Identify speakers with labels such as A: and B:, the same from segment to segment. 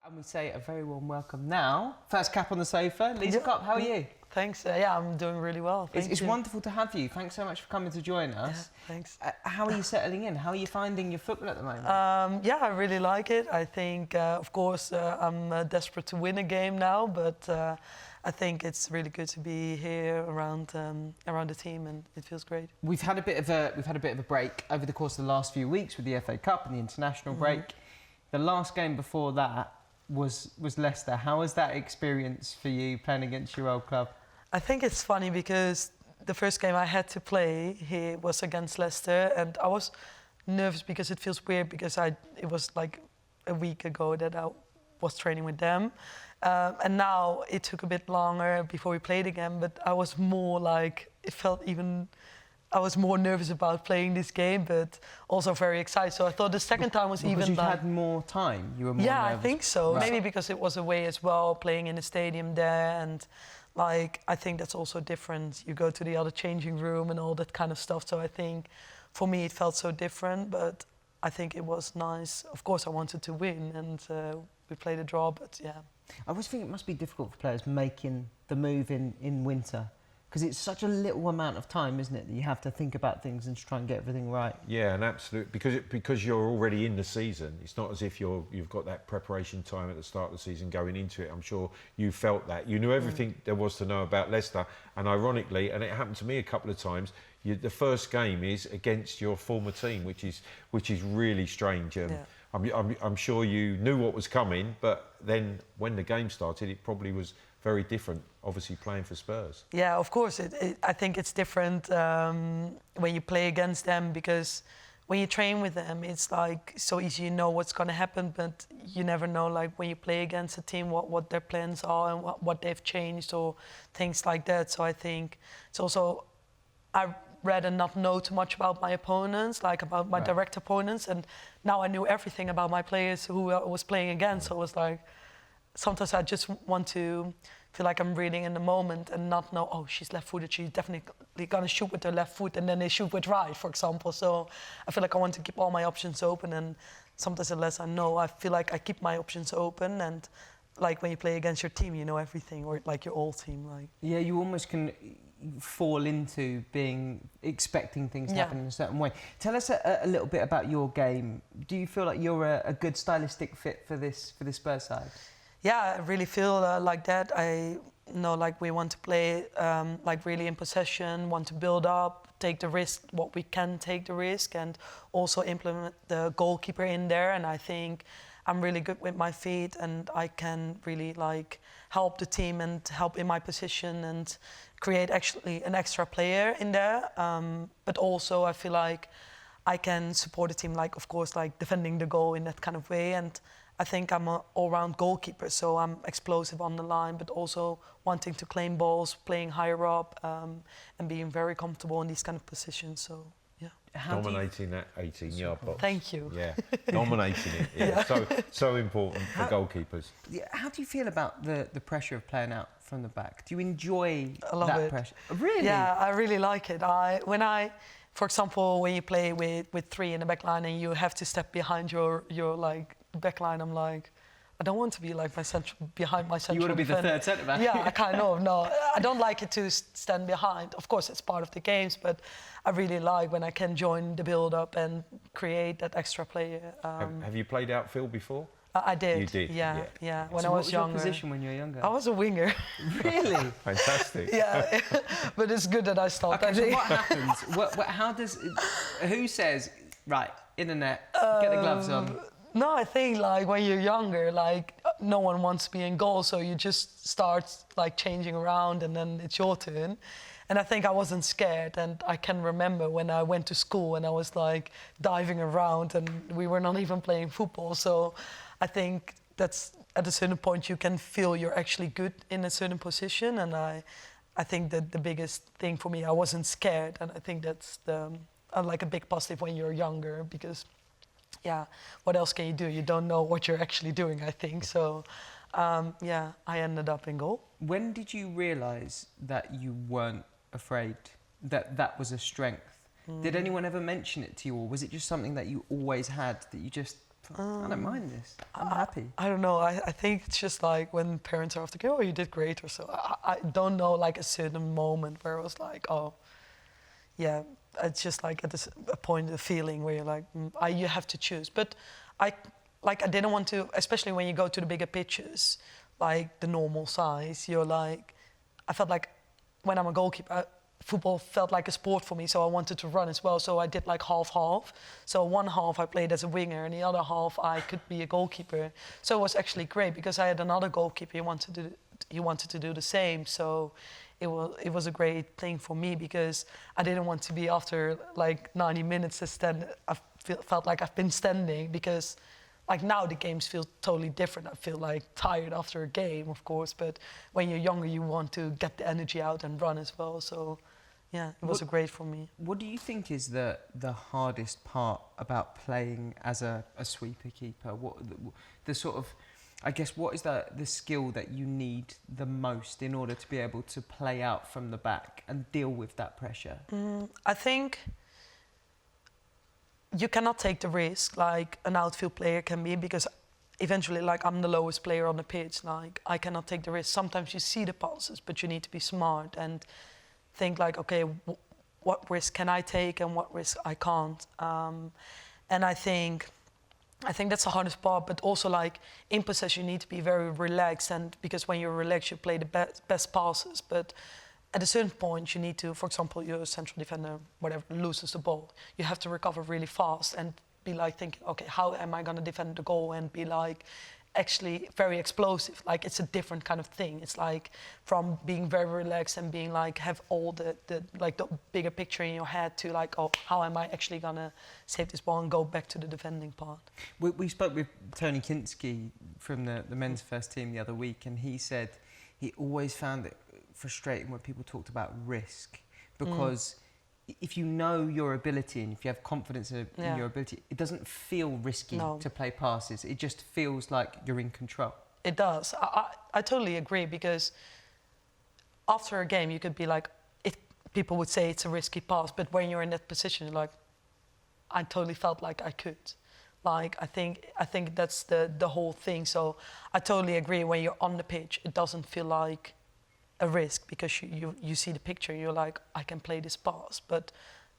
A: And we say a very warm welcome now. First cap on the sofa, Lize Kop, how are you?
B: Thanks. Yeah, I'm doing really well.
A: It's wonderful to have you. Thanks so much for coming to join us.
B: Yeah, thanks.
A: How are you settling in? How are you finding your football at the moment?
B: Yeah, I really like it. I think, of course, I'm desperate to win a game now, but I think it's really good to be here around the team, and it feels great.
A: We've had a bit of a break over the course of the last few weeks with the FA Cup and the international break. The last game before that was Leicester. How was that experience for you playing against your old club?
B: I think it's funny because the first game I had to play here was against Leicester, and I was nervous because it feels weird because it was like a week ago that I was training with them, and now it took a bit longer before we played again. But I was more like I was more nervous about playing this game, but also very excited. So I thought the second time was
A: because
B: even
A: you had more time. You were more
B: nervous.
A: nervous.
B: I think so.
A: Right.
B: Maybe because it was away as well, playing in the stadium there, and like I think that's also different. You go to the other changing room and all that kind of stuff. So I think for me it felt so different, but I think it was nice. Of course, I wanted to win, and we played a draw. But yeah,
A: I always think it must be difficult for players making the move in winter. Because it's such a little amount of time, isn't it, that you have to think about things and try and get everything right.
C: Yeah, and absolutely, because you're already in the season. It's not as if you've got that preparation time at the start of the season going into it. I'm sure you felt that. You knew everything there was to know about Leicester, and ironically, and it happened to me a couple of times, the first game is against your former team, which is really strange. I'm sure you knew what was coming, but then when the game started, it probably was very different, obviously playing for Spurs.
B: Yeah, of course. I think it's different when you play against them, because when you train with them, it's like so easy, you know what's going to happen, but you never know, like when you play against a team, what their plans are and what they've changed or things like that. So I think it's also, I'd rather not know too much about my opponents, like about my direct opponents, and now I knew everything about my players who I was playing against. So it was like, sometimes I just want to feel like I'm reading in the moment and not know, oh, she's left-footed, she's definitely going to shoot with her left foot, and then they shoot with right, for example. So I feel like I want to keep all my options open, and sometimes unless I know, I feel like I keep my options open, and like when you play against your team, you know everything, or like your old team. Like.
A: Yeah, you almost can fall into expecting things to happen in a certain way. Tell us a little bit about your game. Do you feel like you're a good stylistic fit for this Spurs side?
B: Yeah, I really feel like that. I know, like, we want to play like really in possession, want to build up, take the risk, what we can take the risk, and also implement the goalkeeper in there. And I think I'm really good with my feet, and I can really like help the team and help in my position and create actually an extra player in there. But also I feel like I can support the team, like of course, like defending the goal in that kind of way. And I think I'm an all-round goalkeeper, so I'm explosive on the line, but also wanting to claim balls, playing higher up, and being very comfortable in these kind of positions. So, yeah.
C: Dominating that 18-yard box.
B: Thank you.
C: Yeah, dominating it. Yeah. So important for goalkeepers.
A: Yeah, how do you feel about the pressure of playing out from the back? Do you enjoy
B: that
A: pressure? Really?
B: Yeah, I really like it. For example, when you play with three in the back line and you have to step behind your like back line, I'm like, I don't want to be like behind my central.
A: You want to be
B: defender.
A: the third centre back?
B: Yeah, I kind of. No, I don't like it to stand behind. Of course, it's part of the games, but I really like when I can join the build-up and create that extra player.
C: Have you played outfield before?
B: I did.
C: You did?
B: Yeah. When
A: So
B: I was
A: what was
B: younger.
A: your position when you were younger?
B: I was a winger.
A: Really?
C: Fantastic.
B: Yeah, but it's good that I stopped.
A: Okay, so what happens? Who says, right, in the net, get the gloves on?
B: No, I think like when you're younger, like no one wants to be in goal, so you just start like changing around, and then it's your turn. And I think I wasn't scared, and I can remember when I went to school and I was like diving around, and we were not even playing football. So I think that's at a certain point you can feel you're actually good in a certain position, and I think that the biggest thing for me, I wasn't scared, and I think that's like a big positive when you're younger, because yeah, what else can you do? You don't know what you're actually doing, I think. So, yeah, I ended up in goal.
A: When did you realise that you weren't afraid, that was a strength? Did anyone ever mention it to you, or was it just something that you always had, that you just I don't mind this. I'm happy.
B: I don't know. I think it's just like when parents are after, oh, you did great or so. I don't know like a certain moment where it was like, oh, yeah. It's just like at a point, a feeling where you're like, you have to choose. But I didn't want to, especially when you go to the bigger pitches, like the normal size. I felt like when I'm a goalkeeper, football felt like a sport for me, so I wanted to run as well. So I did like half-half. So one half I played as a winger, and the other half I could be a goalkeeper. So it was actually great because I had another goalkeeper. He wanted to do the same. So it was a great thing for me because I didn't want to be after like 90 minutes to stand. Felt like I've been standing because. Like now the games feel totally different. I feel like tired after a game, of course, but when you're younger you want to get the energy out and run as well. So yeah, it was great for me.
A: What do you think is the hardest part about playing as a sweeper keeper? What the sort of, I guess, what is the skill that you need the most in order to be able to play out from the back and deal with that pressure?
B: I think you cannot take the risk like an outfield player can be because eventually like I'm the lowest player on the pitch. Like I cannot take the risk. Sometimes you see the passes, but you need to be smart and think like, okay, what risk can I take and what risk I can't. And I think that's the hardest part. But also like in possession, you need to be very relaxed, and because when you're relaxed, you play the best passes. But at a certain point, you need to, for example, your central defender, whatever, loses the ball. You have to recover really fast and be like thinking, okay, how am I going to defend the goal and be like actually very explosive? Like it's a different kind of thing. It's like from being very relaxed and being like have all the bigger picture in your head to like, oh, how am I actually going to save this ball and go back to the defending part?
A: We spoke with Tony Kinski from the men's first team the other week, and he said he always found it frustrating when people talked about risk because if you know your ability and if you have confidence in your ability, it doesn't feel risky to play passes. It just feels like you're in control.
B: It does. I totally agree because after a game you could be like, people would say it's a risky pass, but when you're in that position, you're like, I totally felt like I could. Like I think that's the whole thing. So I totally agree. When you're on the pitch, it doesn't feel like a risk because you see the picture, you're like, I can play this pass. But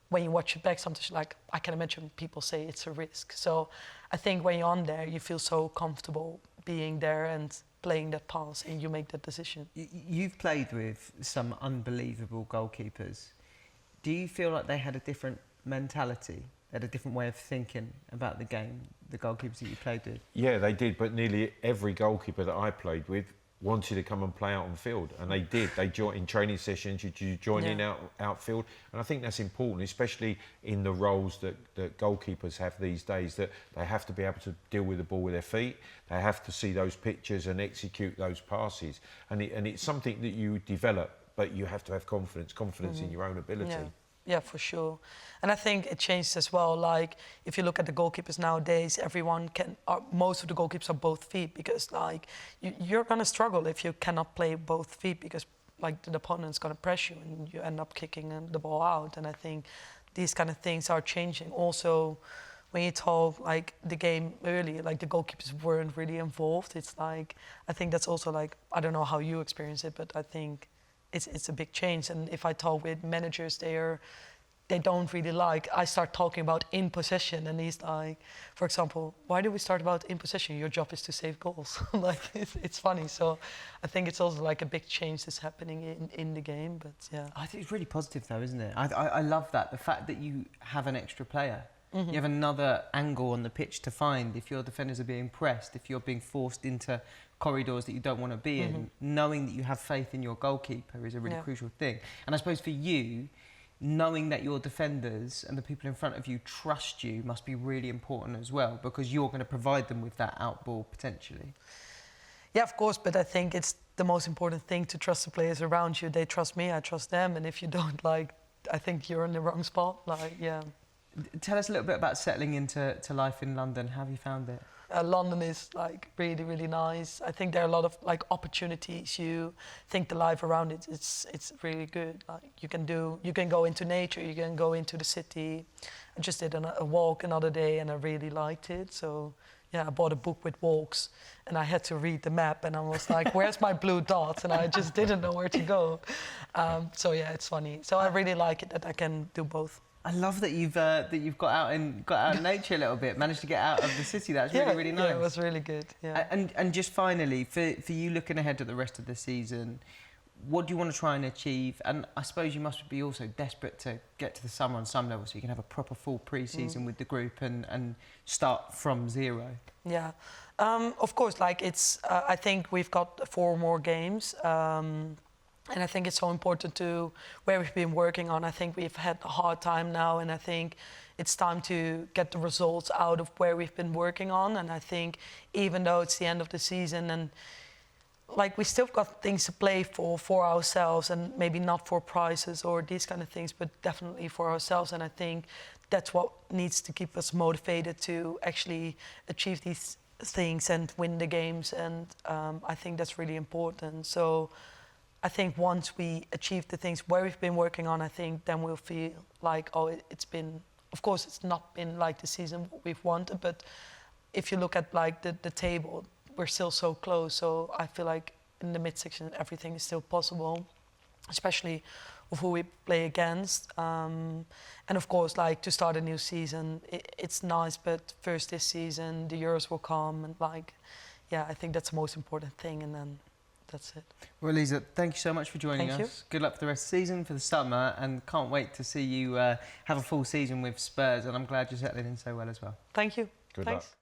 B: when you watch it back, sometimes you're like, I can imagine people say it's a risk. So I think when you're on there, you feel so comfortable being there and playing that pass, and you make that decision.
A: You've played with some unbelievable goalkeepers. Do you feel like they had a different mentality, they had a different way of thinking about the game, the goalkeepers that you played with?
C: Yeah, they did, but nearly every goalkeeper that I played with wanted to come and play out on field, and they did. They joined in training sessions, you join in outfield, and I think that's important, especially in the roles that goalkeepers have these days, that they have to be able to deal with the ball with their feet, they have to see those pictures and execute those passes, and it's something that you develop, but you have to have confidence in your own ability.
B: Yeah, for sure. And I think it changed as well. Like, if you look at the goalkeepers nowadays, most of the goalkeepers are both feet because, like, you're going to struggle if you cannot play both feet because, like, the opponent's going to press you and you end up kicking the ball out. And I think these kind of things are changing. Also, when you talk, like, the game earlier, like, the goalkeepers weren't really involved. It's like, I think that's also, like, I don't know how you experience it, but I think it's a big change. And if I talk with managers, they don't really like. I start talking about in possession, and he's like, for example, why do we start about in possession? Your job is to save goals. Like it's funny. So I think it's also like a big change that's happening in the game. But yeah,
A: I think it's really positive though, isn't it? I love that, the fact that you have an extra player. You have another angle on the pitch to find if your defenders are being pressed, if you're being forced into corridors that you don't want to be in. Knowing that you have faith in your goalkeeper is a really crucial thing. And I suppose for you, knowing that your defenders and the people in front of you trust you must be really important as well, because you're going to provide them with that outball potentially.
B: Yeah, of course, but I think it's the most important thing to trust the players around you. They trust me, I trust them, and if you don't, like, I think you're in the wrong spot. Like, yeah.
A: Tell us a little bit about settling into life in London. How have you found it?
B: London is like really, really nice. I think there are a lot of like opportunities. You think the life around it's really good. Like you can go into nature, you can go into the city. I just did a walk another day and I really liked it. So yeah, I bought a book with walks, and I had to read the map, and I was like, "Where's my blue dot?" And I just didn't know where to go. So yeah, it's funny. So I really like it that I can do both.
A: I love that you've got out in nature a little bit, managed to get out of the city. That's really nice.
B: Yeah, it was really good. Yeah.
A: And just finally, for you looking ahead at the rest of the season, what do you want to try and achieve? And I suppose you must be also desperate to get to the summer on some level, so you can have a proper full pre-season with the group and start from zero.
B: Yeah, of course. Like it's, I think we've got 4 more games. And I think it's so important to where we've been working on. I think we've had a hard time now, and I think it's time to get the results out of where we've been working on. And I think even though it's the end of the season, and like we still got things to play for ourselves, and maybe not for prizes or these kind of things, but definitely for ourselves. And I think that's what needs to keep us motivated to actually achieve these things and win the games. And I think that's really important. So I think once we achieve the things where we've been working on, I think then we'll feel like, oh, it's been, of course, it's not been like the season what we've wanted, but if you look at like the table, we're still so close. So I feel like in the midsection, everything is still possible, especially with who we play against. And of course, like to start a new season, it's nice, but first this season, the Euros will come, and like, yeah, I think that's the most important thing, and then that's it.
A: Well, Lize, thank you so much for joining
B: Thank
A: us.
B: you.
A: Good luck for the rest of the season, for the summer, and can't wait to see you have a full season with Spurs, and I'm glad you're settling in so well as well.
B: Thank you.
C: Good
B: Thanks.
C: luck.